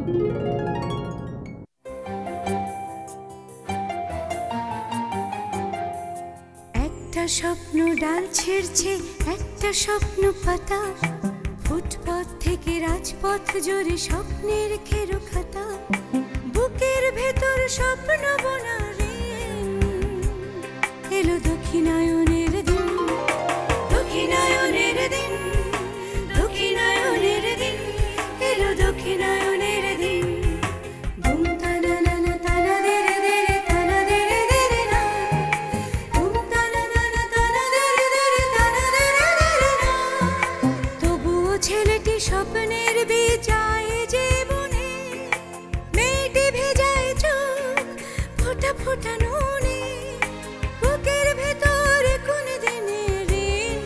একটা স্বপ্ন ডাল ছেড়ছে, একটা স্বপ্ন পাতা, ফুটপথ থেকে রাজপথ জুড়ে স্বপ্নের খেরো খাতা, বুকের ভেতর স্বপ্ন বোনা রে, এলো দক্ষিণায়নের দিন, দক্ষিণায়নের দিন, দক্ষিণায়নের দিন, এলো দক্ষিণায়নের দিন। ধুম তানা নানা তানা দেরে দেরে তানা দেরে দেরে না, ধুম তানা নানা তানা দেরে দেরে তানা দেরে দেরে না। তবুও ছেলেটি স্বপ্নের বিজায় জীবনে, মেয়েটি ভেজায় চোখ ফোঁটা ফোঁটা নুনে, বুকের ভেতর কোন দিনের ঋণ,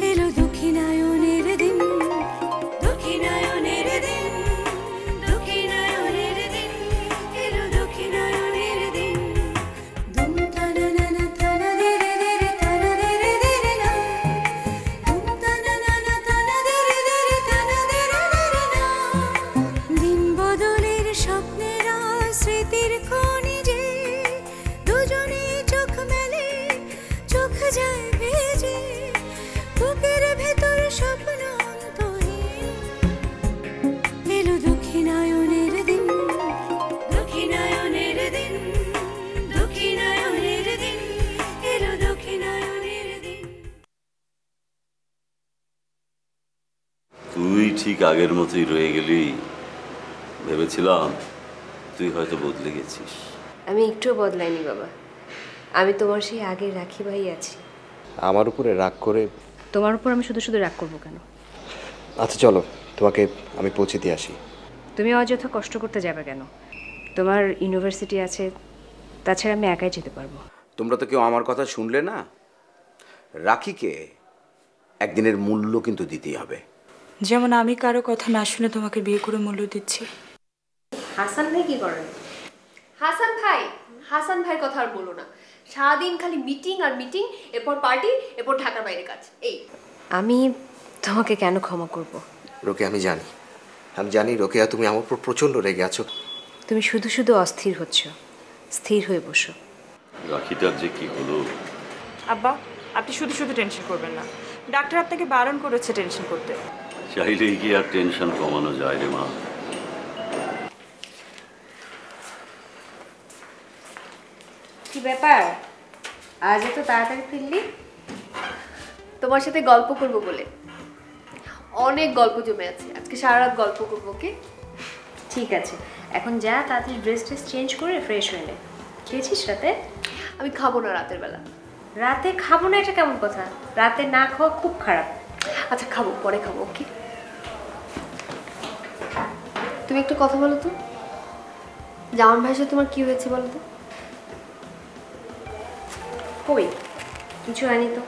এলো দক্ষিণায়নের দিন, দক্ষিণায়নের দিন, দক্ষিণায়নের দিন, এলো দক্ষিণায়নের দিন। ধুম তানা নানা তানা দেরে দেরে তানা দেরে দেরে না, ধুম তানা নানা তানা দেরে দেরে তানা দেরে দেরে না। দিন বদলের স্বপ্নের স্মৃতির খনিজে, দুজনে চোখ মেলে চোখ যায় ভেজে, বুকের ভেতর স্বপ্ন অন্তহীন, এলো দক্ষিণায়নের দিন, দক্ষিণায়নের দিন, দক্ষিণায়নের দিন, এলো দক্ষিণায়নের দিন। তুই ঠিক আগের মতোই রয়ে গেলি। ভেবেছিলাম তুই হয়তো বদলে গেছিস। আমি একটুও বদলাইনি বাবা, আমি তোমার সেই আগের রাখি ভাই আছি। আমার উপরে রাগ করে? তোমার উপর আমি শুধু শুধু রাগ করবো কেন? আচ্ছা চলো, তোমাকে আমি পৌঁছে দিয়ে আসি। তুমি অযথা কষ্ট করতে যাবে কেন? তোমার ইউনিভার্সিটি আছে, তাছাড়া আমি একাই যেতে পারবো। তোমরা তো কেউ আমার কথা শুনলে না। রাখিকে একদিনের মূল্য কিন্তু দিতেই হবে। যেমন আমি কারো কথা না শুনে তোমাকে বিয়ে করে মূল্য দিচ্ছি। হাসান ভাই কি করেন? হাসান ভাইয়ের কথা আর বলো না, সারাদিন খালি মিটিং আর মিটিং, এরপর পার্টি, এরপর ঢাকার বাইরে কাজ। এই আমি তোমাকে কেন ক্ষমা করব? রোকে, আমি জানি রোকেয়া, তুমি আমার উপর প্রচণ্ড রেগে আছো। তুমি শুধু শুধু অস্থির হচ্ছ, স্থির হয়ে বসো। রাখিটার যে কি হলো। আব্বা, আপনি শুধু শুধু টেনশন করবেন না, ডাক্তার আপনাকে বারণ করেছে টেনশন করতে। চাইলেই কি আর টেনশন কমানো যায় রে মা? কি ব্যাপার, আজ এত তাড়াতাড়ি ফিরলি? তোমার সাথে গল্প করব বলে। অনেক গল্প জমে আছে, আজকে সারা রাত গল্প করবো। ওকে ঠিক আছে, এখন যা তাড়াতাড়ি ড্রেস চেঞ্জ করে ফ্রেশ হয়ে নে। খেয়েছিস রাতে? আমি খাবো না রাতের বেলা। রাতে খাবো না এটা কেমন কথা? রাতে না খাওয়া খুব খারাপ। আচ্ছা খাবো, পরে খাবো। ওকে, তুমি একটু কথা বলো তো, জামান ভাইয়ের সাথে তোমার কি হয়েছে বলো তো? কই কিছু হয়নি তো।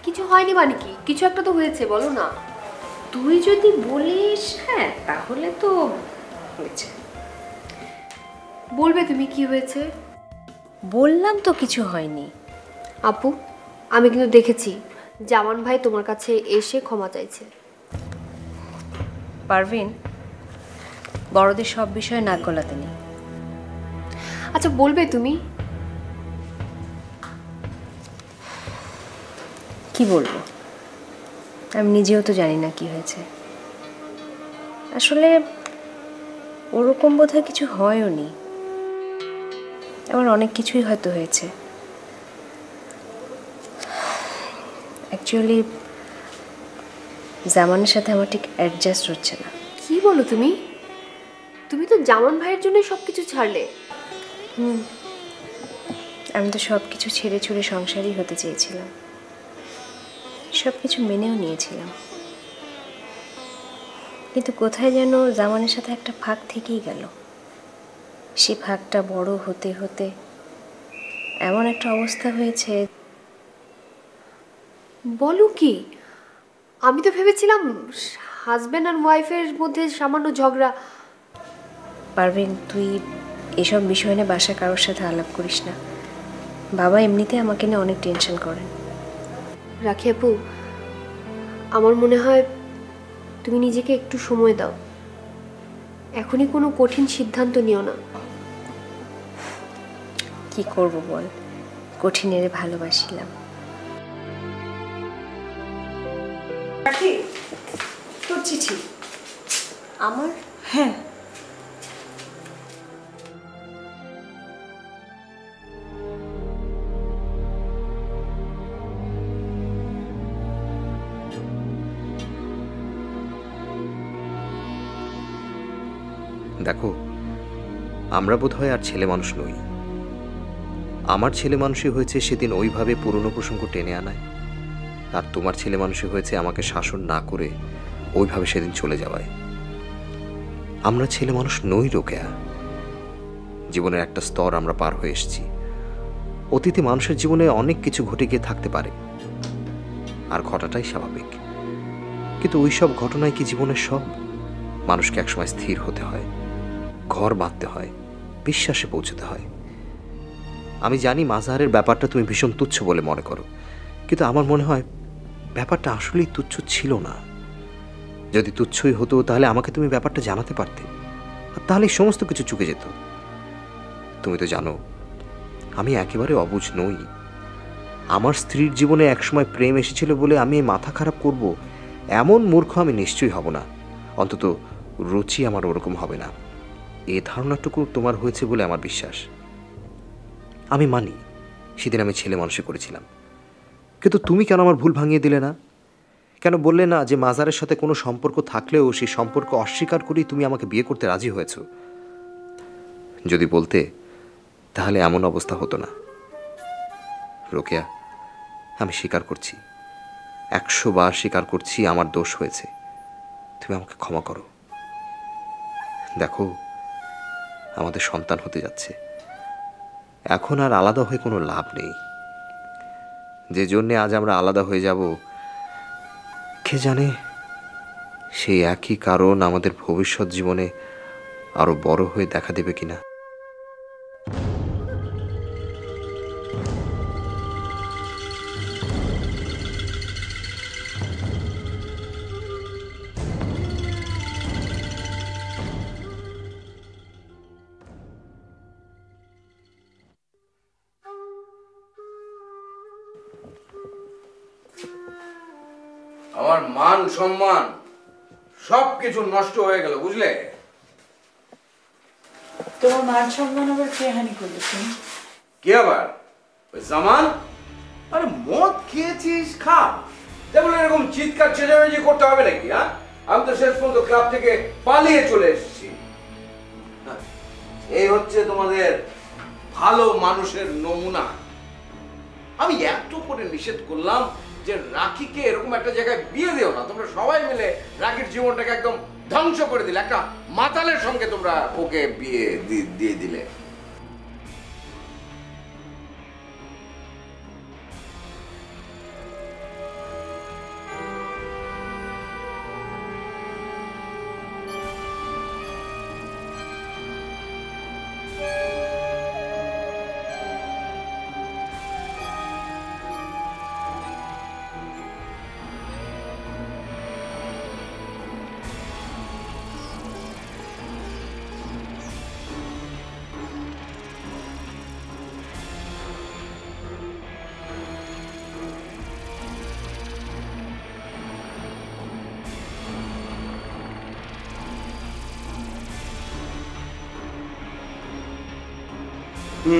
কিছু হয়নি মানে কি? কিছু একটা তো হয়েছে, বলো না। তুই যদি বলিস হ্যাঁ তাহলে তো হয়েছে। বলবে তুমি কি হয়েছে? বললাম তো কিছু হয়নি। আপু, আমি কিন্তু দেখেছি জামান ভাই তোমার কাছে এসে ক্ষমা চাইছে। পারভিন, বড়দের সব বিষয়ে নাক গলাতে নেই। আচ্ছা বলবে তুমি? কি বলবো, আমি নিজেও তো জানি না কি হয়েছে। আসলে ওরকম বোধহয় কিছু হয়ও নি, আমার অনেক কিছুই হয়তো হয়েছে। অ্যাকচুয়ালি জামানের সাথে আমার ঠিক অ্যাডজাস্ট হচ্ছে না। কি বলো তুমি? তুমি তো জামান ভাইয়ের জন্য সবকিছু ছাড়লে। আমি তো সব কিছু ছেড়ে ছুড়ে সংসারী হতে চেয়েছিলাম, সব কিছু মেনেও নিয়েছিলাম, কিন্তু কোথায় যেন জামানের সাথে একটা ফাঁক থেকেই গেল। সে ফাঁকটা বড় হতে হতে এমন একটা অবস্থা হয়েছে। বলো কি? আমি তো ভেবেছিলাম হাজব্যান্ড আর ওয়াইফের মধ্যে সামান্য ঝগড়া। পারভিন, তুই এসব বিষয় নিয়ে বাসায় কারোর সাথে আলাপ করিস না। বাবা এমনিতে আমাকে নিয়ে অনেক টেনশন করেন। রাখি আপু, আমার মনে হয় তুমি নিজেকে একটু সময় দাও। এখনই কোনো কঠিন সিদ্ধান্ত নিও না। কি করব বল, কঠিনের ভালোবাসিলাম। তোর চিঠি। আমার? হ্যাঁ। দেখো, আমরা বোধহয় আর ছেলে মানুষ নই। আমার ছেলে মানুষই হয়েছে সেদিন ওইভাবে পুরনো প্রসঙ্গ টেনে আনায়, আর তোমার ছেলে মানুষই হয়েছে আমাকে শাসন না করে ওইভাবে সেদিন চলে যাওয়ায়। আমরা ছেলে মানুষ নই রোকেয়া। জীবনের একটা স্তর আমরা পার হয়ে এসেছি। অতীতে মানুষের জীবনে অনেক কিছু ঘটে গিয়ে থাকতে পারে, আর ঘটাটাই স্বাভাবিক। কিন্তু ওই সব ঘটনায় কি জীবনের সব? মানুষকে একসময় স্থির হতে হয়, ঘর বাঁধতে হয়, বিশ্বাসে পৌঁছতে হয়। আমি জানি মাজাহারের ব্যাপারটা তুমি ভীষণ তুচ্ছ বলে মনে করো, কিন্তু আমার মনে হয় ব্যাপারটা আসলেই তুচ্ছ ছিল না। যদি তুচ্ছই হতো তাহলে আমাকে তুমি ব্যাপারটা জানাতে পারতে, আর তাহলে সমস্ত কিছু চুকে যেত। তুমি তো জানো আমি একেবারে অবুঝ নই। আমার স্ত্রীর জীবনে একসময় প্রেম এসেছিল বলে আমি মাথা খারাপ করব এমন মূর্খ আমি নিশ্চয়ই হব না। অন্তত রুচি আমার ওরকম হবে না, এ ধারণাটুকু তোমার হয়েছে বলে আমার বিশ্বাস। আমি মানি সেদিন আমি ছেলে মানুষই করেছিলাম, কিন্তু তুমি কেন আমার ভুল ভাঙিয়ে দিলে না? কেন বললে না যে মাজারের সাথে কোনো সম্পর্ক থাকলেও সেই সম্পর্ক অস্বীকার করেই তুমি আমাকে বিয়ে করতে রাজি হয়েছ? যদি বলতে তাহলে এমন অবস্থা হতো না। রোকেয়া, আমি স্বীকার করছি, 100 বার স্বীকার করছি আমার দোষ হয়েছে। তুমি আমাকে ক্ষমা করো। দেখো, আমাদের সন্তান হতে যাচ্ছে। এখন আর আলাদা হয়ে কোনো লাভ নেই। যে জন্যে আজ আমরা আলাদা হয়ে যাব, কে জানে সেই একই কারণ আমাদের ভবিষ্যৎ জীবনে আরো বড় হয়ে দেখা দেবে কিনা। আমার মান সম্মান সব কিছু নষ্ট হয়ে গেল, বুঝলে? তোমার মান সম্মান আবার কে হানি করলো তুমি? কি আবার? ওই জামান? আরে মদ খেয়েছিস, খা। যেমন এরকম চিৎকার চেঁচামেচি করতে হবে নাকি? হ্যাঁ, আমি তো শেষ পর্যন্ত ক্লাব থেকে পালিয়ে চলে এসেছি। এই হচ্ছে তোমাদের ভালো মানুষের নমুনা। আমি এত করে নিষেধ করলাম যে রাখিকে এরকম একটা জায়গায় বিয়ে দিও না। তোমরা সবাই মিলে রাখির জীবনটাকে একদম ধ্বংস করে দিলে। একটা মাতালের সঙ্গে তোমরা ওকে বিয়ে দিয়ে দিলে।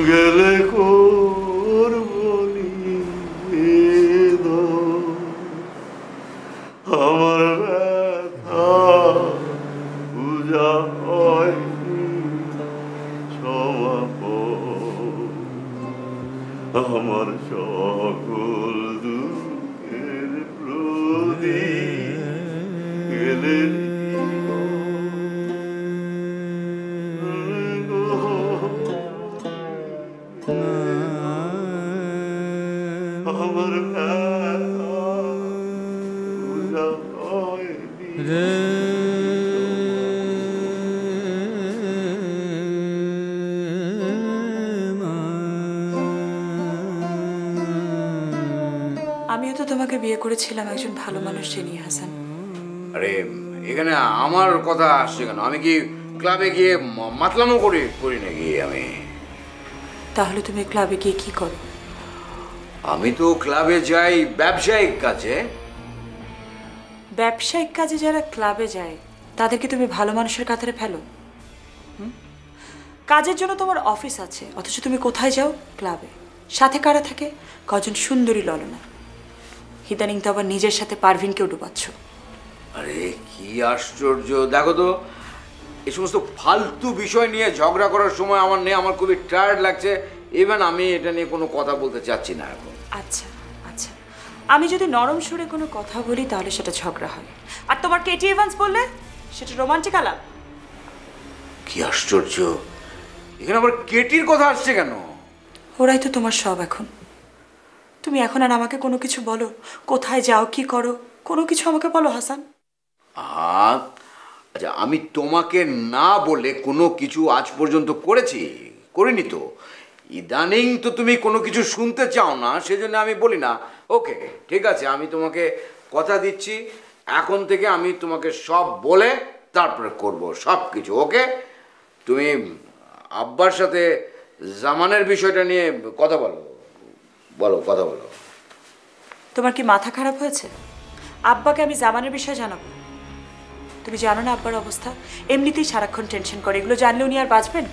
গেলে করবনি আমার ব্যথা পূজা হয়নি সমাপন, আমার সকল দুঃখের প্রদীপ গেলে আমার পূজা হয়নি। আমিও তো তোমাকে বিয়ে করেছিলাম একজন ভালো মানুষ জেনে হাসান। আরে এখানে আমার কথা আসছে কেন? আমি কি ক্লাবে গিয়ে মাতলামো করি নাকি আমি? তাহলে তুমি ক্লাবে গিয়ে কি করো? আমি তো ক্লাবে যাই ব্যবসায়িক কাজে। ব্যবসায়িক কাজে যারা ক্লাবে যায় তাদেরকে তুমি ভালো মানুষের কাতারে ফেলো? কাজের জন্য তোমার অফিস আছে, অথচ তুমি কোথায় যাও? ক্লাবে। সাথে কারা থাকে? কজন সুন্দরী ললনা। ইদানিং তো আবার নিজের সাথে পারভিনকেও ডুবাচ্ছ। আরে কি আশ্চর্য! দেখো তো, এই সমস্ত ফালতু বিষয় নিয়ে ঝগড়া করার সময় আমার নেই। আমার খুবই টায়ার্ড লাগছে। ইভেন আমি এটা নিয়ে কোনো কথা বলতে চাচ্ছি না এখন। আচ্ছা আচ্ছা, আমি যদি নরম সুরে কোনো কথা বলি তাহলে সেটা ঝগড়া হয়, আর তোমার কেটি ইভান্স বললে সেটা রোমান্টিক আলাপ। কি আশ্চর্য! এখানে আবার কেটির কথা আসছে কেন? ওরাই তো তোমার সব এখন। তুমি এখন আর আমাকে কোনো কিছু বলো, কোথায় যাও, কি করো, কোনো কিছু আমাকে বলো হাসান। আচ্ছা, আমি তোমাকে না বলে কোনো কিছু আজ পর্যন্ত করিনি তো। ইদানিং তো তুমি কোনো কিছু শুনতে চাও না, সেজন্য আমি বলি না। ওকে, ঠিক আছে, আমি তোমাকে কথা দিচ্ছি, এখন থেকে আমি তোমাকে সব বলে তারপরে করব সব কিছু। ওকে? তুমি আব্বার সাথে জামানের বিষয়টা নিয়ে কথা কথা বলো। তোমার কি মাথা খারাপ হয়েছে? আব্বাকে আমি জামানের বিষয়ে জানাবো? তুমি জানো না আব্বার অবস্থা? এমনিতেই সারাক্ষণ টেনশন করে, এগুলো জানলে উনি আর বাঁচবেন?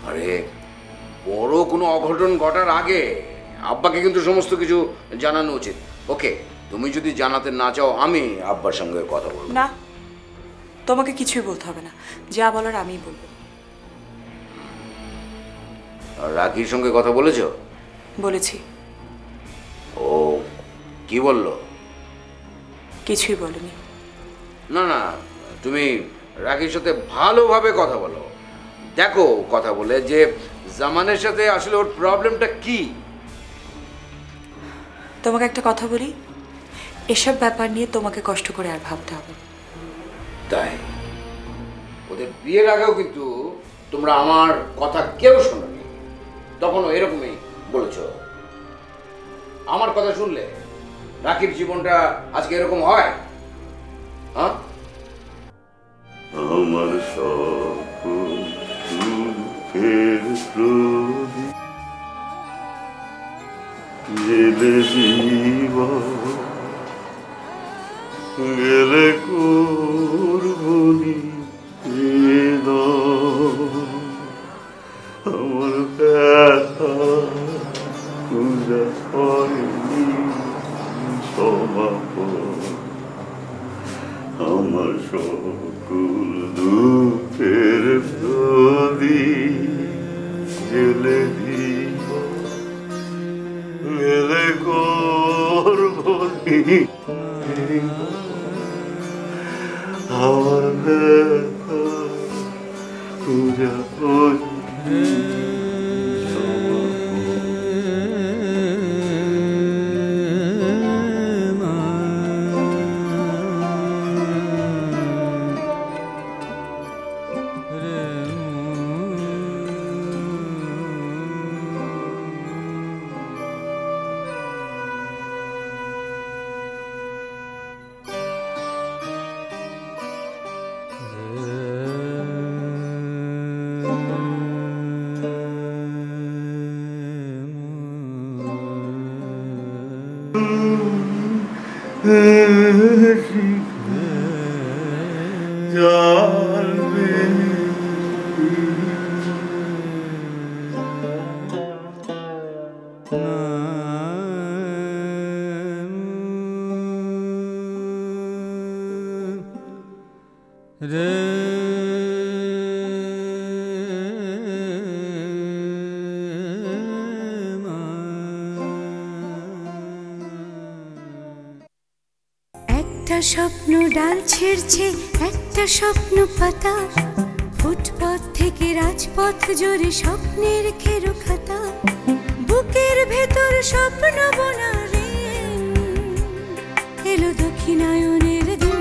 আরে বড় কোনো অঘটন ঘটার আগে আব্বাকে কিন্তু সমস্ত কিছু জানানো উচিত। ওকে, তুমি যদি জানাতে না চাও আমি আব্বার সঙ্গে কথা বলবো। না, তোমাকে কিছুই বলতে হবে না, যা বলার আমিই বলবো। রাকির সঙ্গে কথা বলেছো? বলেছি। ও কি বললো? কিছুই বলেনি। না না, তুমি রাকির সাথে ভালোভাবে কথা বলো। দেখো কথা বলে যে জামানের সাথে আসলে ওর প্রবলেমটা কি। তোমাকে একটা কথা বলি, এসব ব্যাপার নিয়ে তোমাকে কষ্ট করে আর ভাবতে হবে। তাই? ওদের বিয়ের আগেও কিন্তু তোমরা আমার কথা কেউ শোনোনি, তখনও এরকমই বলেছ। আমার কথা শুনলে রাকির জীবনটা আজকে এরকম হয়? হ্যাঁ, আমার সকল দুঃখের প্রদীপ জেলে জীবন গেলে করবনি আমার ব্যথা পূজা হয়নি সমাপন। আমার সকল দুঃখের প্রদীপ জেলে দিব গেলে করবনি আমার ব্যথা পূজা হয়নি একটা স্বপ্ন ডাল ছেড়ছে, একটা স্বপ্ন পাতা, ফুটপথ থেকে রাজপথ জোরে স্বপ্নের খেরো খাতা, বুকের ভেতর স্বপ্ন বোনা রে এলো দক্ষিণায়নের দিন।